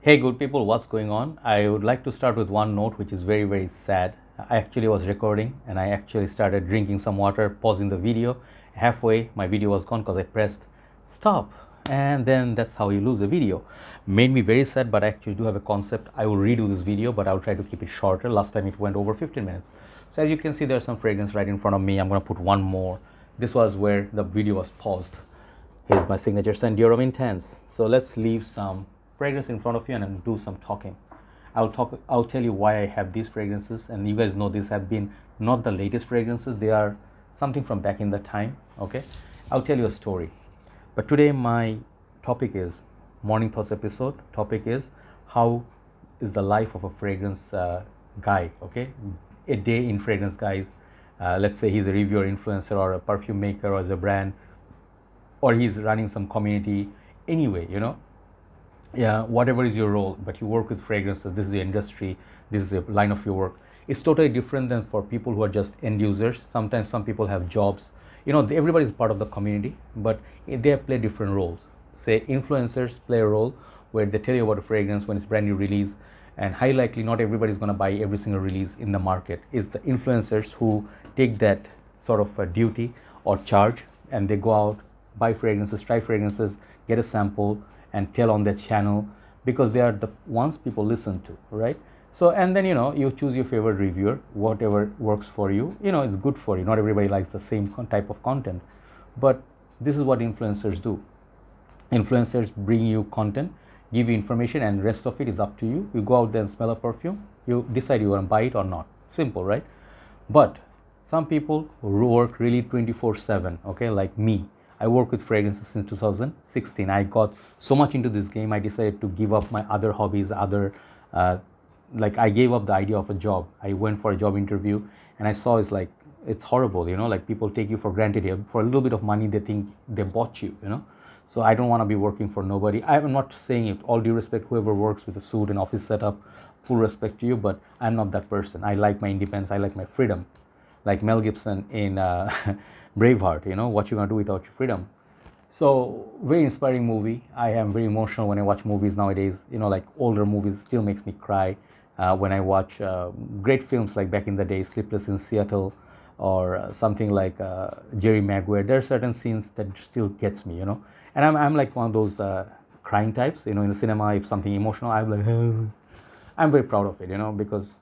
Hey, good people, what's going on? I would like to start with one note which is very, very sad. I actually was recording and I actually started drinking some water, pausing the video. Halfway, my video was gone because I pressed stop, and then that's how you lose a video. Made me very sad, but I actually do have a concept. I will redo this video, but I'll try to keep it shorter. Last time it went over 15 minutes. So, as you can see, there's some fragrance right in front of me. I'm going to put one more. This was where the video was paused. Here's my signature scent, Dior Intense. So let's leave some fragrance in front of you and then do some talking. I'll tell you why I have these fragrances, and you guys know these have been not the latest fragrances. They are something from back in the time. Okay, I'll tell you a story. But today my topic is morning thoughts episode. Topic is how is the life of a fragrance guy. Okay, a day in fragrance guys. Let's say he's a reviewer, influencer, or a perfume maker, or as a brand, or he's running some community. Anyway, yeah, whatever is your role, but you work with fragrances. This is the industry, this is the line of your work. It's totally different than for people who are just end users. Sometimes some people have jobs. Everybody is part of the community, but they play different roles. Say influencers play a role where they tell you about a fragrance when it's brand new release, and high likely not everybody is going to buy every single release in the market. It's the influencers who take that sort of a duty or charge, and they go out, buy fragrances, try fragrances, get a sample, and tell on their channel, because they are the ones people listen to, right? So, and then you choose your favorite reviewer, whatever works for you. It's good for you. Not everybody likes the same type of content, but this is what influencers do. Influencers bring you content, give you information, and rest of it is up to you. You go out there and smell a perfume, you decide you want to buy it or not. Simple, right? But some people work really 24/7. Okay, like me, I work with fragrances since 2016. I got so much into this game, I decided to give up my other hobbies, like I gave up the idea of a job. I went for a job interview and I saw it's horrible, like people take you for granted here. For a little bit of money, they think they bought you. So I don't want to be working for nobody. I'm not saying it, all due respect, whoever works with a suit and office setup, full respect to you, but I'm not that person. I like my independence, I like my freedom. Like Mel Gibson in Braveheart, what you gonna do without your freedom. So very inspiring movie. I am very emotional when I watch movies nowadays. Like older movies still makes me cry when I watch great films like back in the day, Sleepless in Seattle, or something like Jerry Maguire. There are certain scenes that still gets me. And I'm like one of those crying types. In the cinema, if something emotional, I'm like, I'm very proud of it. Because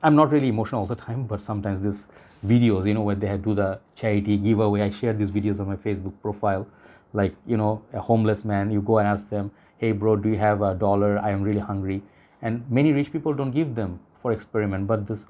I'm not really emotional all the time, but sometimes these videos, where they do the charity giveaway, I share these videos on my Facebook profile. Like, a homeless man, you go and ask them, hey bro, do you have $1? I am really hungry. And many rich people don't give them for experiment, but this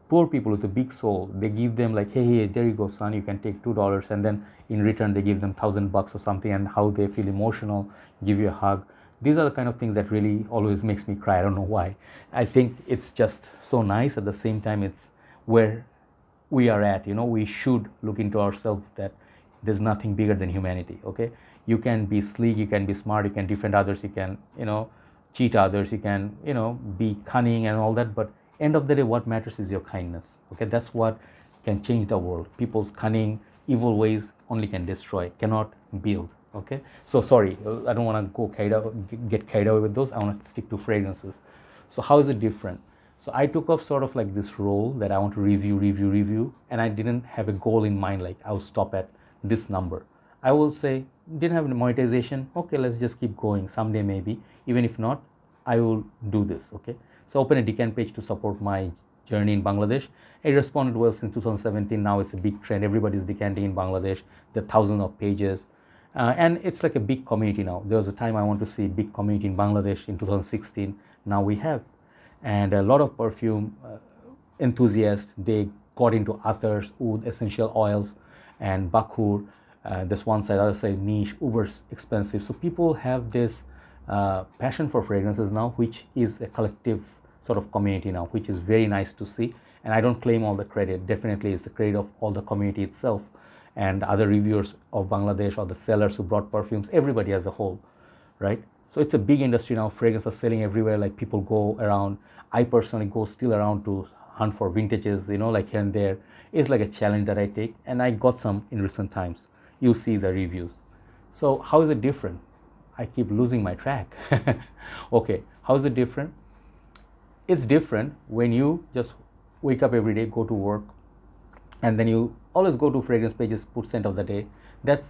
poor people with a big soul, they give them like, hey, there you go, son, you can take $2, and then in return they give them $1,000 or something, and how they feel emotional, give you a hug. These are the kind of things that really always makes me cry. I don't know why. I think it's just so nice. At the same time, it's where we are at. We should look into ourselves that there's nothing bigger than humanity. Okay, you can be sleek, you can be smart, you can defend others, you can cheat others, you can be cunning and all that, but end of the day, what matters is your kindness. Okay, that's what can change the world. People's cunning, evil ways only can destroy, cannot build. Okay, so sorry, I don't want to get carried away with those. I want to stick to fragrances. So how is it different? So I took up sort of like this role that I want to review, and I didn't have a goal in mind, like I'll stop at this number. I will say, didn't have monetization, okay, let's just keep going. Someday maybe, even if not, I will do this. Okay, so open a Decant page to support my journey in Bangladesh. It responded well since 2017. Now it's a big trend, everybody's decanting in Bangladesh. There are thousands of pages. And it's like a big community now. There was a time I want to see a big community in Bangladesh in 2016. Now we have. And a lot of perfume enthusiasts, they got into athars, oud, essential oils, and bakhur. This one side, other side, niche, uber expensive. So people have this passion for fragrances now, which is a collective sort of community now, which is very nice to see. And I don't claim all the credit. Definitely it's the credit of all the community itself, and other reviewers of Bangladesh, or the sellers who brought perfumes, everybody as a whole, right? So it's a big industry now. Fragrances are selling everywhere. Like people go around. I personally go still around to hunt for vintages, like here and there. It's like a challenge that I take, and I got some in recent times. You see the reviews. So how is it different? I keep losing my track. Okay, How is it different? It's different when you just wake up every day, go to work, and then you always go to fragrance pages, put scent of the day. That's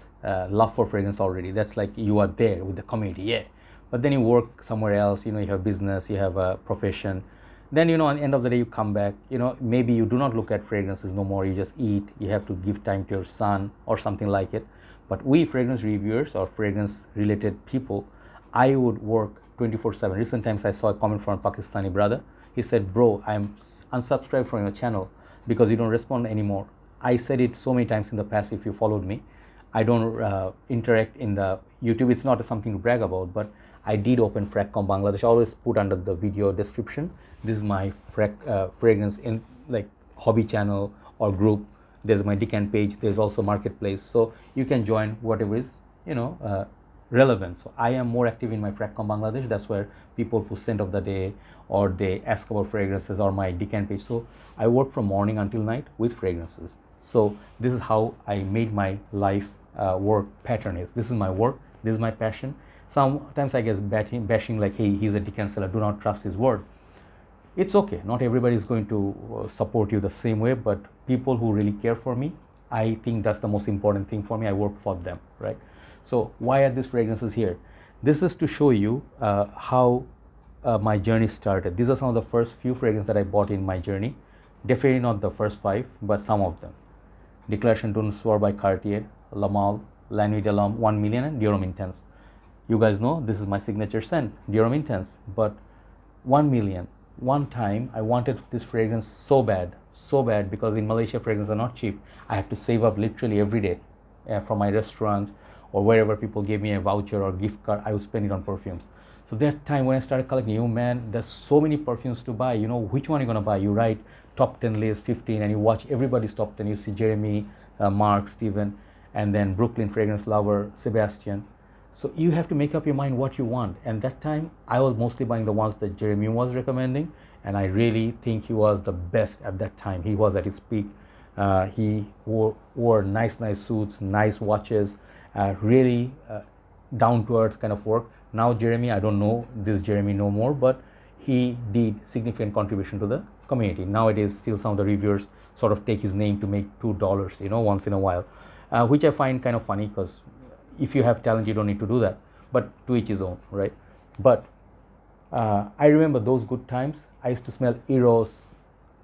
love for fragrance already. That's like you are there with the community, yeah. But then you work somewhere else, you have business, you have a profession. Then, on the end of the day, you come back, maybe you do not look at fragrances no more. You just eat, you have to give time to your son or something like it. But we fragrance reviewers or fragrance related people, I would work 24/7. Recent times I saw a comment from a Pakistani brother. He said, bro, I'm unsubscribed from your channel because you don't respond anymore. I said it so many times in the past. If you followed me, I don't interact in the YouTube. It's not something to brag about, but I did open Fragcomm Bangladesh. I always put under the video description. This is my fragrance in like hobby channel or group. There's my Decant page. There's also marketplace, so you can join whatever is relevant. So I am more active in my Fragcomm Bangladesh. That's where people who scent of the day or they ask about fragrances, or my Decant page. So I work from morning until night with fragrances. So this is how I made my life work pattern is. This is my work. This is my passion. Sometimes I get bashing like, hey, he's a Decant seller, do not trust his word. It's okay. Not everybody is going to support you the same way, but people who really care for me, I think that's the most important thing for me. I work for them, right? So why are these fragrances here? This is to show you how my journey started. These are some of the first few fragrances that I bought in my journey. Definitely not the first 5, but some of them. Declaration D'un Soir by Cartier, La Male, La Nuit de l'Homme, 1 million, and Dior Intense. You guys know this is my signature scent, Dior Intense. But 1 million, one time I wanted this fragrance so bad, because in Malaysia fragrances are not cheap. I had to save up literally every day from my restaurant or wherever people gave me a voucher or gift card. I would spend it on perfumes. So that time when I started collecting, man, there's so many perfumes to buy. Which one are you gonna buy? You write top 10 list, 15, and you watch everybody's top 10. You see Jeremy, Mark, Steven, and then Brooklyn fragrance lover, Sebastian. So you have to make up your mind what you want. And that time I was mostly buying the ones that Jeremy was recommending, and I really think he was the best at that time. He was at his peak. He wore nice suits, nice watches, really down to earth kind of work. Now Jeremy, I don't know this Jeremy no more, but he did significant contribution to the community. Nowadays still some of the reviewers sort of take his name to make $2, once in a while, which I find kind of funny, because if you have talent you don't need to do that, but to each his own, right? But I remember those good times. I used to smell Eros,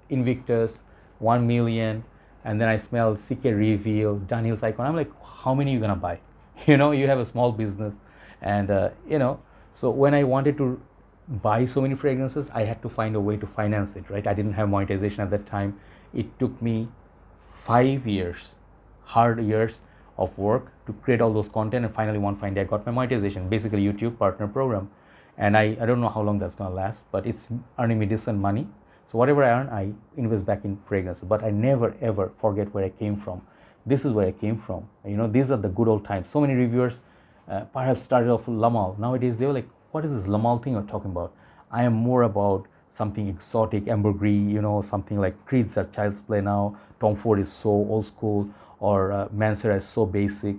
Invictus, 1 million, and then I smelled CK Reveal, Daniel's Icon. I'm like, how many are you gonna buy? You have a small business, and so when I wanted to buy so many fragrances, I had to find a way to finance it, right? I didn't have monetization at that time. It took me 5 years, hard years of work to create all those content, and finally one fine day I got my monetization, basically YouTube partner program. And I don't know how long that's gonna last, but it's earning me decent money. So whatever I earn, I invest back in fragrances. But I never ever forget where I came from. This is where I came from. These are the good old times. So many reviewers perhaps started off with La Male. Nowadays they were like, what is this La Male thing you're talking about? I am more about something exotic, ambergris, something like Creeds are child's play now. Tom Ford is so old school, or Mansera is so basic.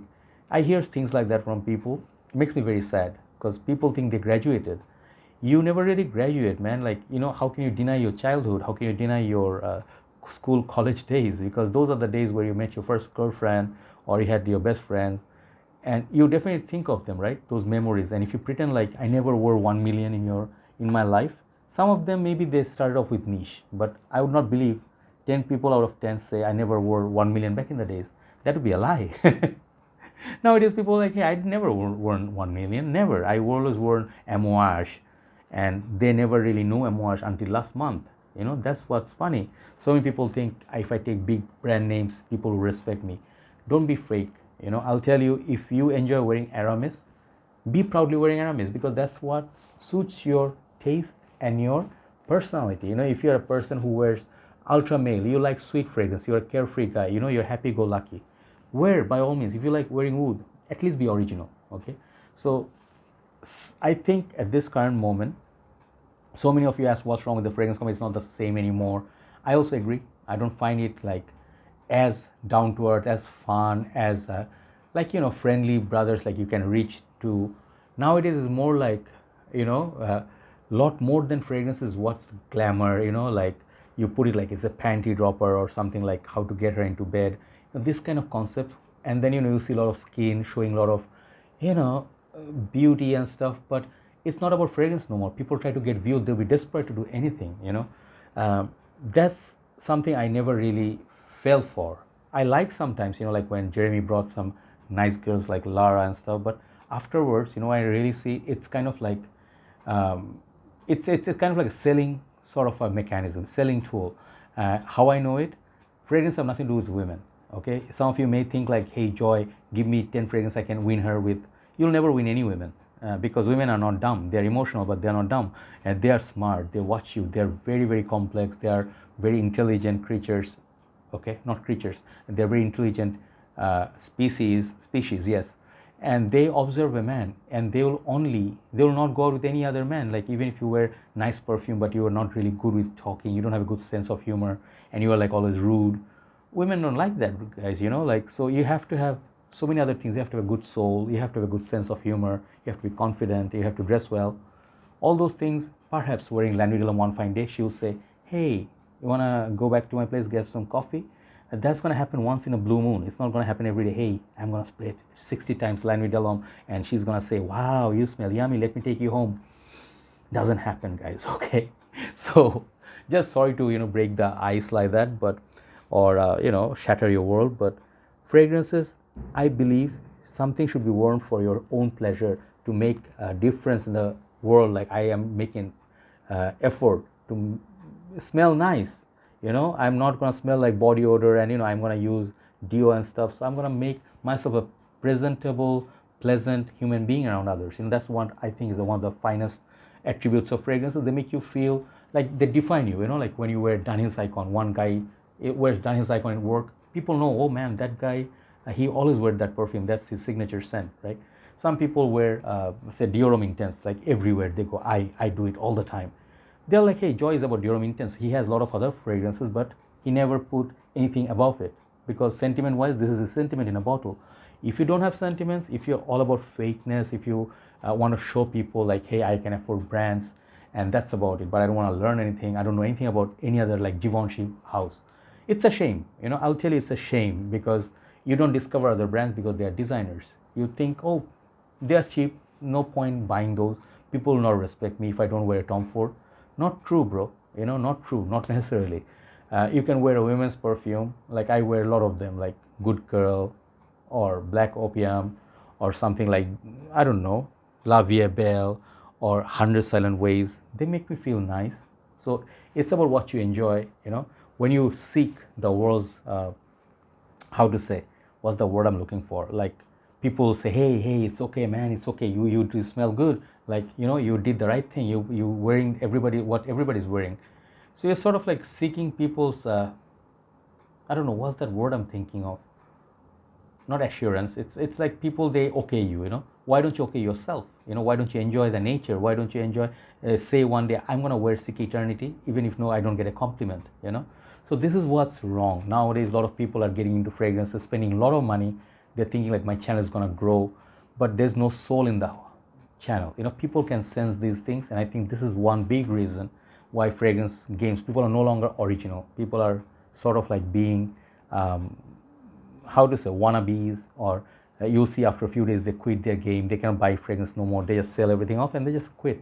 I hear things like that from people. It makes me very sad, because people think they graduated. You never really graduate, man. Like, how can you deny your childhood? How can you deny your school, college days? Because those are the days where you met your first girlfriend, or you had your best friends, and you definitely think of them, right? Those memories. And if you pretend like I never wore 1 million in my life, some of them maybe they started off with niche, but I would not believe 10 people out of 10 say I never wore 1 million back in the days. That would be a lie. Nowadays people are like, hey, I'd never worn 1 million, never. I always worn Amouage, and they never really knew Amouage until last month. That's what's funny. So many people think if I take big brand names, people will respect me. Don't be fake. I'll tell you, if you enjoy wearing Aramis, be proudly wearing Aramis, because that's what suits your taste and your personality. If you're a person who wears ultra male, you like sweet fragrance, you're a carefree guy, you're happy-go-lucky, wear, by all means. If you like wearing wood, at least be original, okay? So I think at this current moment, so many of you ask what's wrong with the fragrance company, it's not the same anymore. I also agree. I don't find it like as down to earth, as fun, as friendly brothers like you can reach to. Nowadays is more like Lot more than fragrance is what's glamour, like you put it like it's a panty dropper or something, like how to get her into bed, this kind of concept. And then you see a lot of skin showing a lot of you know beauty and stuff, but it's not about fragrance no more. People try to get views, they'll be desperate to do anything, um, that's something I never really fell for. I like sometimes, like when Jeremy brought some nice girls like Lara and stuff, but afterwards, I really see it's kind of like um, it's kind of like a selling sort of a mechanism, selling tool. How I know it, fragrance have nothing to do with women. Okay, some of you may think like, hey Joy, give me 10 fragrance I can win her with. You'll never win any women, because women are not dumb. They're emotional, but they're not dumb, and they are smart. They watch you. They're very very complex. They are very intelligent creatures. Okay, not creatures. They're very intelligent species, yes. And they observe a man, and they will not go out with any other man. Like, even if you wear nice perfume but you are not really good with talking, you don't have a good sense of humor, and you are like always rude, women don't like that, guys, like. So you have to have so many other things. You have to have a good soul, you have to have a good sense of humor, you have to be confident, you have to dress well, all those things. Perhaps wearing Lanvin one fine day, she will say, hey, you want to go back to my place, get some coffee? And that's going to happen once in a blue moon. It's not going to happen every day. Hey, I'm going to spray it 60 times Lanvin, and she's going to say, wow, you smell yummy, let me take you home. Doesn't happen, guys. Okay, so just sorry to break the ice like that, but or shatter your world. But fragrances, I believe, something should be worn for your own pleasure, to make a difference in the world. Like I am making effort to smell nice. I'm not going to smell like body odor, and I'm going to use deo and stuff. So I'm going to make myself a presentable, pleasant human being around others. That's what I think is one of the finest attributes of fragrances. They make you feel like they define you. Like when you wear Daniel's Icon, one guy wears Daniel's Icon in work, people know, oh man, that guy, he always wears that perfume, that's his signature scent, right? Some people wear say Diorum Intense, like everywhere they go. I do it all the time. They're like, hey, Joy is about Diorum Intense, he has a lot of other fragrances, but he never put anything above it, because sentiment wise, this is a sentiment in a bottle. If you don't have sentiments, if you're all about fakeness, if you want to show people like, hey, I can afford brands, and that's about it, but I don't want to learn anything, I don't know anything about any other like Givenchy house, it's a shame. I'll tell you, it's a shame, because you don't discover other brands because they are designers. You think, oh, they are cheap, no point buying those, people will not respect me if I don't wear a Tom Ford. Not true, bro. Not true, not necessarily. You can wear a women's perfume, like I wear a lot of them, like Good Girl or Black Opium, or something like, I don't know, La Vie Belle or 100 Silent Ways. They make me feel nice. So it's about what you enjoy. When you seek the world's how to say, what's the word I'm looking for, like people say, hey, it's okay, man, it's okay, you do smell good, like you did the right thing, you wearing what everybody's wearing. So you're sort of like seeking people's I don't know what's that word I'm thinking of, not assurance, it's like people, they okay you. Why don't you okay yourself? Why don't you enjoy the nature? Why don't you enjoy say one day, I'm going to wear Seek Eternity, even if no, I don't get a compliment. So this is what's wrong nowadays. A lot of people are getting into fragrances, spending a lot of money. They're thinking like, my channel is going to grow, but there's no soul in the channel. People can sense these things, and I think this is one big reason why fragrance games, people are no longer original. People are sort of like being how to say, wannabes, or you'll see after a few days they quit their game, they cannot buy fragrance no more, they just sell everything off and they just quit.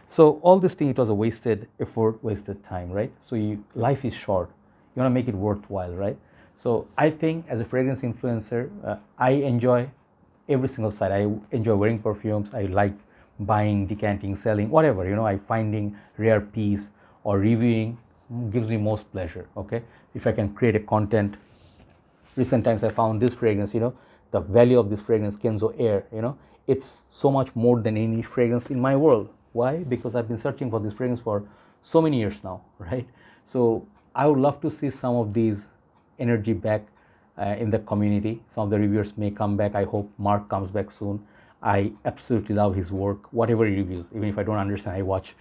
So all this thing, it was a wasted effort, wasted time, right? So life is short, you want to make it worthwhile, right? So I think as a fragrance influencer, I enjoy every single side. I enjoy wearing perfumes, I like buying, decanting, selling, whatever, I finding rare piece or reviewing gives me most pleasure. Okay, if I can create a content. Recent times I found this fragrance, the value of this fragrance, Kenzo Air, it's so much more than any fragrance in my world. Why? Because I've been searching for this fragrance for so many years now, right? So I would love to see some of these energy back in the community. Some of the reviewers may come back. I hope Mark comes back soon. I absolutely love his work, whatever he reviews. Even if I don't understand, I watch.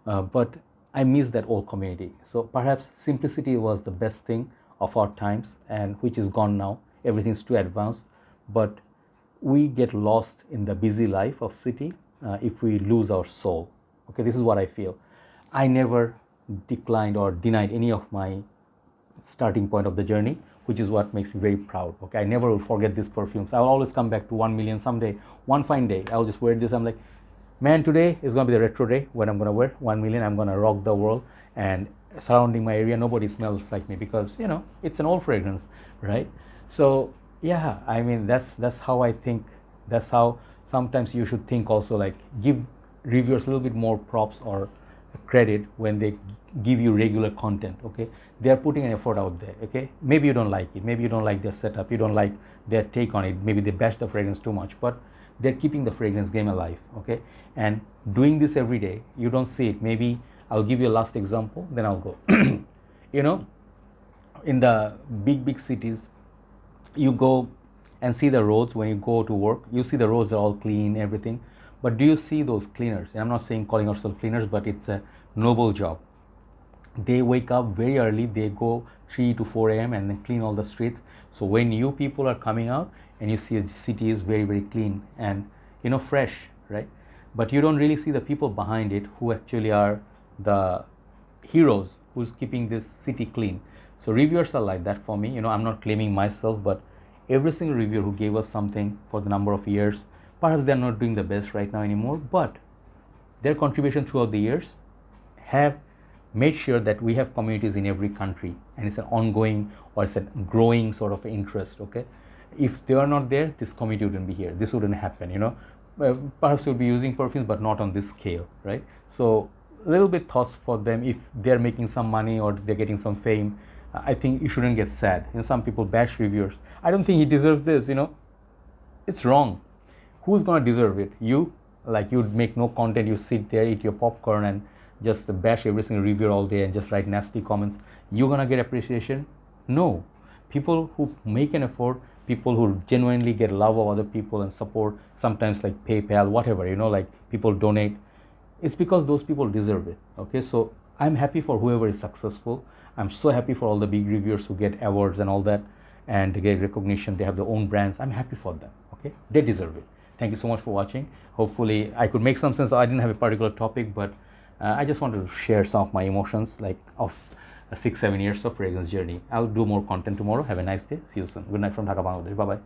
But I miss that old community. So perhaps simplicity was the best thing of our times, and which is gone now. Everything's too advanced, but we get lost in the busy life of city if we lose our soul. Okay, this is what I feel. I never declined or denied any of my starting point of the journey, which is what makes me very proud. Okay, I never will forget these perfumes. I will always come back to 1 million someday. One fine day, I'll just wear this. I'm like, man, today is gonna be the retro day when I'm gonna wear 1 million. I'm gonna rock the world, and surrounding my area, nobody smells like me because it's an old fragrance, right? So yeah, I mean that's how I think. That's how sometimes you should think also. Like, give reviewers a little bit more props or credit when they give you regular content. Okay, they are putting an effort out there. Okay, maybe you don't like it, maybe you don't like their setup, you don't like their take on it, maybe they bash the fragrance too much, but they're keeping the fragrance game alive. Okay, and doing this every day, you don't see it. Maybe I'll give you a last example, then I'll go. you know in the big cities, you go and see the roads. When you go to work, you see the roads are all clean, everything, but do you see those cleaners? And I'm not saying calling ourselves cleaners, but it's a noble job. They wake up very early, they go 3 to 4 a.m. and then clean all the streets. So when you people are coming out and you see the city is very, very clean and fresh, right? But you don't really see the people behind it who actually are the heroes who's keeping this city clean. So reviewers are like that for me. I'm not claiming myself, but every single reviewer who gave us something for the number of years, perhaps they're not doing the best right now anymore, but their contribution throughout the years have made sure that we have communities in every country, and it's an ongoing or it's a growing sort of interest. Okay, if they are not there, this community wouldn't be here, this wouldn't happen. Perhaps we'll be using perfumes, but not on this scale, right? So a little bit thoughts for them. If they're making some money or they're getting some fame, I think you shouldn't get sad. Some people bash reviewers. I don't think he deserves this. It's wrong. Who's gonna deserve it? You? Like, you'd make no content, you sit there, eat your popcorn, and just bash every single reviewer all day and just write nasty comments. You're gonna get appreciation? No. People who make an effort, people who genuinely get love of other people and support, sometimes like PayPal, whatever, like people donate, it's because those people deserve it. Okay, so I'm happy for whoever is successful. I'm so happy for all the big reviewers who get awards and all that, and they get recognition, they have their own brands. I'm happy for them. Okay, they deserve it. Thank you so much for watching. Hopefully I could make some sense. I didn't have a particular topic, but I just wanted to share some of my emotions, like of 6-7 years of fragrance journey. I'll do more content tomorrow. Have a nice day. See you soon. Good night from Dhaka, Bangladesh. Bye bye.